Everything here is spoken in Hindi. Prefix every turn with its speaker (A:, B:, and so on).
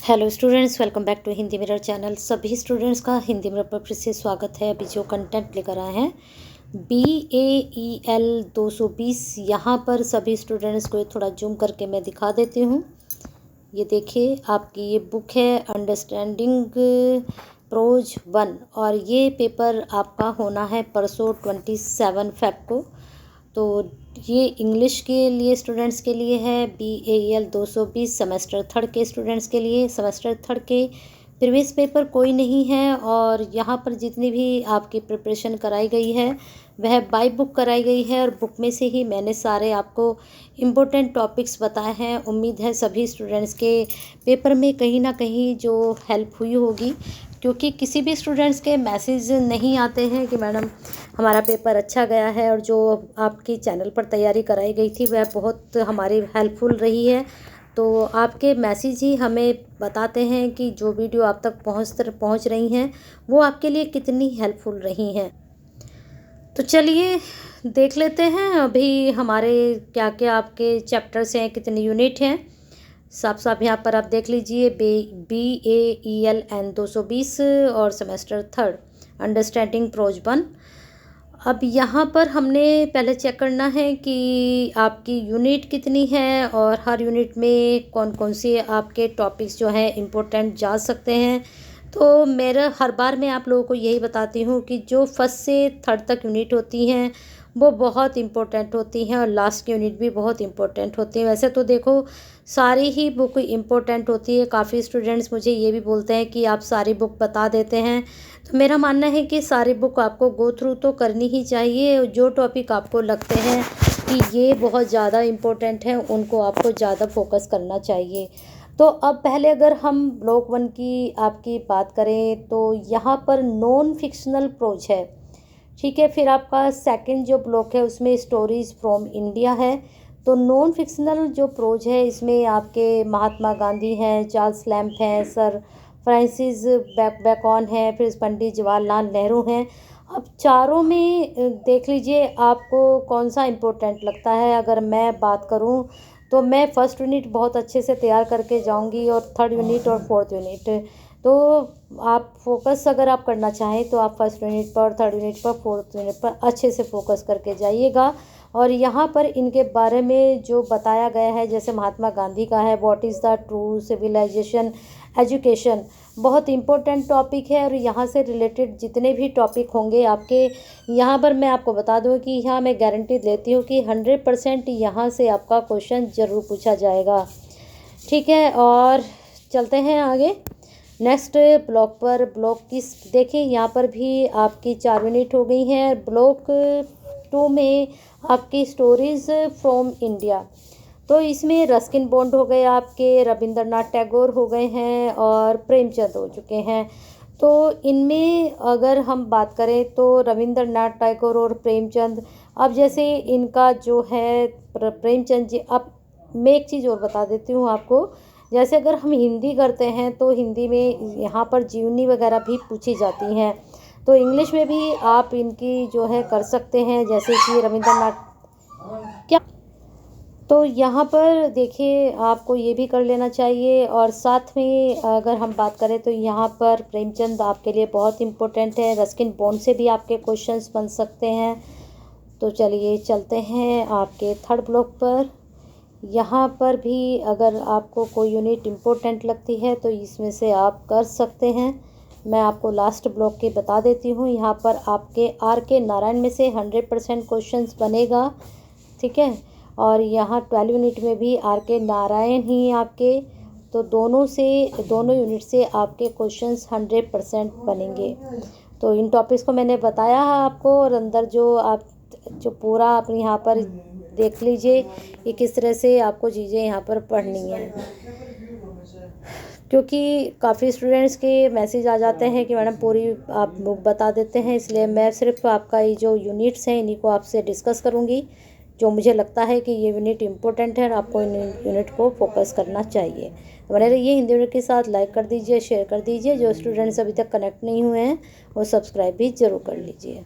A: Hello students, welcome back to Hindi mirror channel. सभी स्टूडेंट्स का हिंदी मिरर पर फिर से स्वागत है। अभी जो कंटेंट लेकर आए हैं BAEL 220, यहाँ पर सभी स्टूडेंट्स को थोड़ा जूम करके मैं दिखा देती हूँ। ये देखिए, आपकी ये बुक है अंडरस्टैंडिंग प्रोज 1 और ये पेपर आपका होना है परसों 27 फेब को। तो ये इंग्लिश के लिए स्टूडेंट्स के लिए है, BAEL 220 सेमेस्टर थर्ड के स्टूडेंट्स के लिए। सेमेस्टर थर्ड के प्रीवियस पेपर कोई नहीं है और यहाँ पर जितनी भी आपकी प्रिपरेशन कराई गई है वह बाय बुक कराई गई है और बुक में से ही मैंने सारे आपको इम्पोर्टेंट टॉपिक्स बताए हैं। उम्मीद है सभी स्टूडेंट्स के पेपर में कहीं ना कहीं जो हेल्प हुई होगी, क्योंकि किसी भी स्टूडेंट्स के मैसेज नहीं आते हैं कि मैडम हमारा पेपर अच्छा गया है, और जो आपकी चैनल पर तैयारी कराई गई थी वह बहुत हमारी हेल्पफुल रही है। तो आपके मैसेज ही हमें बताते हैं कि जो वीडियो आप तक पहुंच रही हैं वो आपके लिए कितनी हेल्पफुल रही हैं। तो चलिए देख लेते हैं अभी हमारे क्या क्या आपके चैप्टर्स हैं, कितने यूनिट हैं। साफ साफ यहाँ पर आप देख लीजिए, BAEL 220 और सेमेस्टर थर्ड अंडरस्टैंडिंग प्रोज 1। अब यहाँ पर हमने पहले चेक करना है कि आपकी यूनिट कितनी है और हर यूनिट में कौन कौन से आपके टॉपिक्स जो हैं इम्पोर्टेंट जा सकते हैं। तो मेरा हर बार मैं आप लोगों को यही बताती हूँ कि जो फर्स्ट से थर्ड तक यूनिट होती हैं वो बहुत इम्पोर्टेंट होती हैं और लास्ट की यूनिट भी बहुत इम्पोर्टेंट होती है। वैसे तो देखो सारी ही बुक इम्पोर्टेंट होती है। काफ़ी स्टूडेंट्स मुझे ये भी बोलते हैं कि आप सारी बुक बता देते हैं, तो मेरा मानना है कि सारी बुक आपको गो थ्रू तो करनी ही चाहिए। जो टॉपिक आपको लगते हैं कि ये बहुत ज़्यादा इम्पोर्टेंट है उनको आपको ज़्यादा फोकस करना चाहिए। तो अब पहले अगर हम ब्लॉक 1 की आपकी बात करें तो यहाँ पर नॉन फिक्शनल प्रोज है, ठीक है। फिर आपका सेकंड जो ब्लॉक है उसमें स्टोरीज फ्रॉम इंडिया है। तो नॉन फिक्शनल जो प्रोज है इसमें आपके महात्मा गांधी हैं, चार्ल्स लैम्प हैं, सर फ्रांसिस बैकॉन हैं, फिर पंडित जवाहरलाल नेहरू हैं। अब चारों में देख लीजिए आपको कौन सा इम्पोर्टेंट लगता है। अगर मैं बात करूं तो मैं फर्स्ट यूनिट बहुत अच्छे से तैयार करके जाऊंगी और थर्ड यूनिट और फोर्थ यूनिट। तो आप फोकस अगर आप करना चाहें तो आप फर्स्ट यूनिट पर, थर्ड यूनिट पर, फोर्थ यूनिट पर अच्छे से फोकस करके जाइएगा। और यहाँ पर इनके बारे में जो बताया गया है, जैसे महात्मा गांधी का है what is the true civilisation education, बहुत इम्पोर्टेंट टॉपिक है। और यहाँ से रिलेटेड जितने भी टॉपिक होंगे आपके, यहाँ पर मैं आपको बता दूँ कि यहाँ मैं गारंटी देती हूँ कि 100% यहाँ से आपका क्वेश्चन ज़रूर पूछा जाएगा, ठीक है। और चलते हैं आगे नेक्स्ट ब्लॉक पर। ब्लॉक की देखिए यहाँ पर भी आपकी 4 यूनिट हो गई हैं। ब्लॉक 2 में आपकी स्टोरीज फ्रॉम इंडिया, तो इसमें रस्किन बॉन्ड हो गए, आपके रविंद्रनाथ टैगोर हो गए हैं और प्रेमचंद हो चुके हैं। तो इनमें अगर हम बात करें तो रविंद्रनाथ टैगोर और प्रेमचंद, अब जैसे इनका जो है प्रेमचंद जी, अब मैं एक चीज़ और बता देती हूँ आपको। जैसे अगर हम हिंदी करते हैं तो हिंदी में यहाँ पर जीवनी वगैरह भी पूछी जाती हैं, तो इंग्लिश में भी आप इनकी जो है कर सकते हैं, जैसे कि रविंद्रनाथ क्या। तो यहाँ पर देखिए आपको ये भी कर लेना चाहिए। और साथ में अगर हम बात करें तो यहाँ पर प्रेमचंद आपके लिए बहुत इम्पोर्टेंट है। रस्किन बॉन्ड से भी आपके क्वेश्चंस बन सकते हैं। तो चलिए चलते हैं आपके थर्ड ब्लॉक पर। यहाँ पर भी अगर आपको कोई यूनिट इम्पोर्टेंट लगती है तो इसमें से आप कर सकते हैं। मैं आपको लास्ट ब्लॉक के बता देती हूँ। यहाँ पर आपके RK नारायण में से 100% क्वेश्चंस बनेगा, ठीक है। और यहाँ 12 यूनिट में भी RK नारायण ही आपके, तो दोनों यूनिट से आपके क्वेश्चंस 100% बनेंगे। तो इन टॉपिक्स को मैंने बताया है आपको, और अंदर जो पूरा आप यहाँ पर देख लीजिए कि किस तरह से आपको चीज़ें यहाँ पर पढ़नी है, क्योंकि काफ़ी स्टूडेंट्स के मैसेज आ जाते हैं कि मैडम पूरी आप बुक बता देते हैं। इसलिए मैं सिर्फ आपका ये जो यूनिट्स हैं इन्हीं को आपसे डिस्कस करूँगी, जो मुझे लगता है कि ये यूनिट इम्पोर्टेंट है और आपको इन यूनिट को फोकस करना चाहिए। तो बने रहिए हिंदी यूनिट के साथ। लाइक कर दीजिए, शेयर कर दीजिए। जो स्टूडेंट्स अभी तक कनेक्ट नहीं हुए हैं वो सब्सक्राइब भी ज़रूर कर लीजिए।